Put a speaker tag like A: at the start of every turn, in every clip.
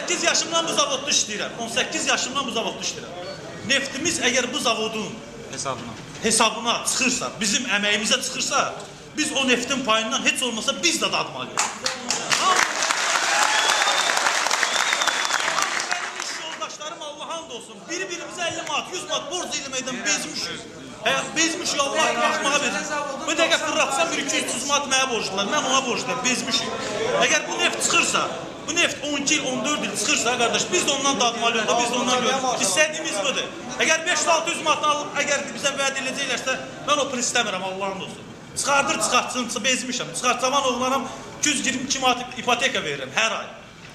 A: 18 yaşımdan bu zavodda işləyirəm. 18 yaşımdan bu zavodda işləyirəm. Neftimiz əgər bu zavodun hesabına çıxırsa, bizim əməyimizə çıxırsa, biz o neftin payından heç olmasa biz də dadmalıyıq. Benim iş yoldaşlarım Allah'a and olsun. Biri-birimizə 50 manat, 100 manat borc eləməkdən bezmişiz. Bezmişik, Allah baxmağa verir. Bu dəqiqə fırlatsam 1-2-300 manat mənə borclular, mən ona borcluyam, bezmişik. Əgər bu neft çıxırsa, bu neft 12 il, 14 il çıxırsa, qardaş, biz də ondan dadmalıyıq da, biz də ondan görürük. İstədiyimiz budur. Əgər 500-600 manatdan alıb, əgər bizə vəd edəcəklərsə, mən o pul istəmirəm, Allah'ın olsun. Çıxardır, çıxartsın, bezmişəm. Çıxartsaman oğlanam, 222 manat ipoteka verirəm hər ay.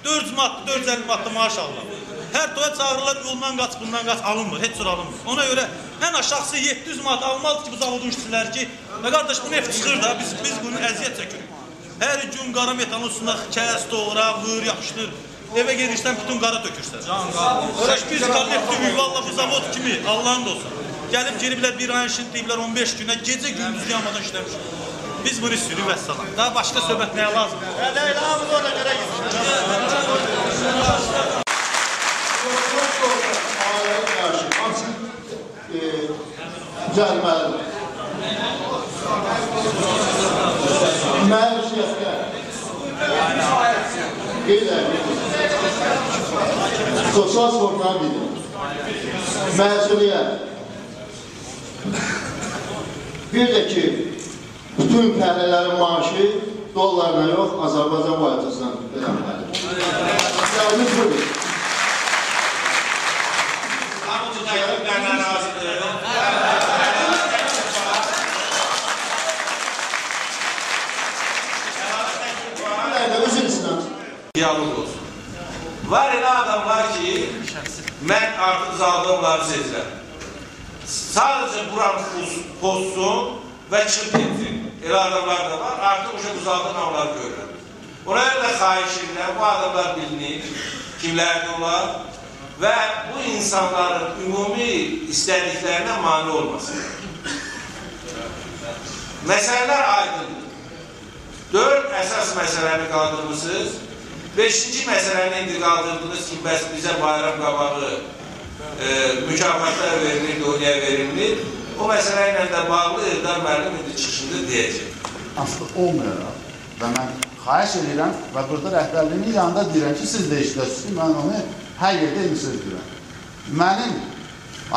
A: 400 manatlı, 450 manatlı maaş alırım. Hər toya çağırırlar, yoldan qaç, bundan qaç, alınmır, heç cür alınmır. Ona görə ən aşağısı 700 manat almalıdır ki, bu zavodun işçiləri ki, və qardaş, bu neft çıxır da, biz bunu əziyyət çəkirik. Hər gün qara metanın üstündə kəs, doğra, vır, yapışdır. Evə gelirsən, bütün qara tökürsən. Qardaş, biz kollektivi, valla bu zavod kimi, Allah'ın da olsun. Gəlib geliblər bir ayın işini deyiblər 15 günə, gecə gündüz yanmadan işləmişik. Biz bunu istiyoruz, vəssalam. Daha başqa söhbət nəyə lazım?
B: Cəriməlidir. Məişətdə sosial sorunlar bilir. Məsuliyyət. Bir də ki, bütün fəhlələrin maaşı dollarla yox, Azərbaycan valyutasından ödənməlidir. Səbəbimiz budur.
C: Hamıcı təkliflərlə razıdır. Diyalog olsun. Var elə adamlar ki, mən artıq zaldımları sezirəm. Sadəcə buranın pozsun və çıxıb etsin. Elə adamlar da var, artıq bu zaldın adamları görürəm. Ona görə də xahiş edirəm, bu adamlar bilinir, kimlərdir onlar və bu insanların ümumi istədiklərinə mani olmasın. Məsələlər aydındır. 4 əsas məsələni qaldırmışsınız. 5-ci məsələni indi qaldırdınız ki, bəs bizə bayram qabağı mükafatlar verilir, dönüyə verilir. O məsələ ilə də bağlı Eldar müəllim indi çıxışında deyəcək.
D: Aslı olmayaraq və mən xahiş edirəm və burada rəhbərliyimin yanında deyirəm ki, siz də işlərsiniz ki, mən onu hər yerdə eyni söz deyirəm. Mənim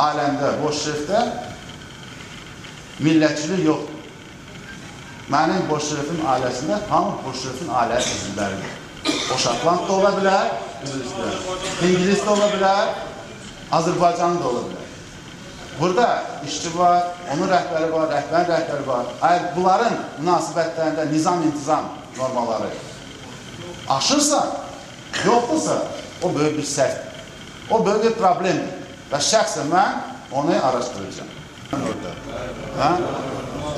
D: aləmdə, boş şerifdə millətçilik yoxdur. Mənim boş şerifin ailəsində hamı boş şerifin ailəsi üzvləridir. O Şotland da ola bilər, İngilis də ola bilər, Azərbaycanlı da ola bilər. Burada işçi var, onun rəhbəri var, rəhbərin rəhbəri var. Əgər bunların münasibətlərində nizam-intizam normaları aşırsa, yoxdursa, o böyük bir səhvdir. O böyük bir problemdir. Və şəxsən mən onu araşdıracağım.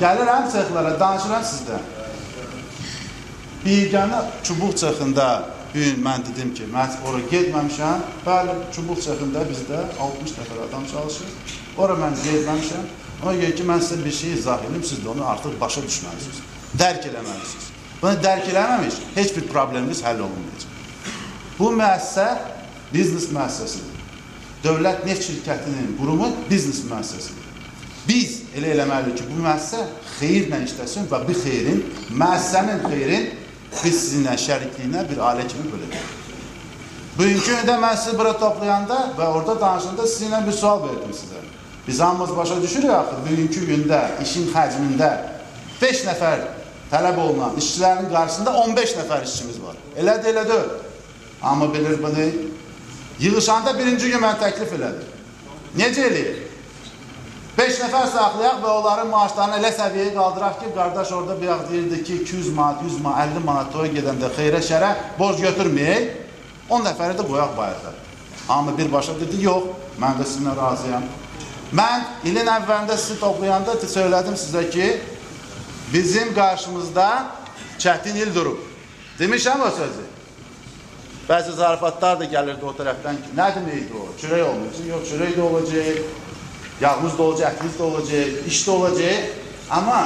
D: Gəlirəm cexlərə, danışıram sizdən. Yeganə çubuq cexində gün mən dedim ki, mən oraya getməmişəm. Bəli, çubuq cexində bizdə 60 nəfər adam çalışır. Oraya mən getməmişəm. Ona görə ki, mən sizə bir şey izah edim, siz də onu artıq başa düşməlisiniz. Dərk eləməlisiniz. Bunu dərk eləməmiş, heç bir problemimiz həll olunmayacaq. Bu müəssisə biznes müəssisəsidir. Dövlət neft şirkətinin qurumu biznes müəssisəsidir. Biz elə eləməliyik ki, bu müəssisə xeyirlə işləsin və bu xeyrin, müəssisənin xeyrin biz sizinlə şərikliyinə bir ailə kimi böləcək. Bugünkü gündə mən sizi bura toplayanda və orada danışanda sizinlə bir sual verdim sizə. Biz hamımız başa düşürük axı, bugünkü gündə işin xəcmində 5 nəfər tələb olunan işçilərin qarşısında 15 nəfər işçimiz var. Elədir, elə deyil. Amma bilir bunu, yığışanda birinci gün mən təklif elədim. Necə eləyir? 5 nəfər saxlayaq və onların maaşlarını elə səviyyəyə qaldıraq ki, qardaş orada bir yaxud deyirdi ki, 200 manat, 100 manat, 50 manat toya gedəndə xeyrə şərə borc götürməyək, 10 nəfəri də qoyaq bayırda. Amma birbaşa dedi, yox, mən də sizinlə razıyam. Mən ilin əvvəlində sizi toplayanda söylədim sizə ki, bizim qarşımızda çətin il durub. Demişəm o sözü. Bəzi zarafatlar da gəlirdi o tərəfdən ki, nə deməkdir o? Çörək olmayacaq, yox, çörək də olacaq. Yağımız da olacaq, ətimiz də olacaq, iş də olacaq. Amma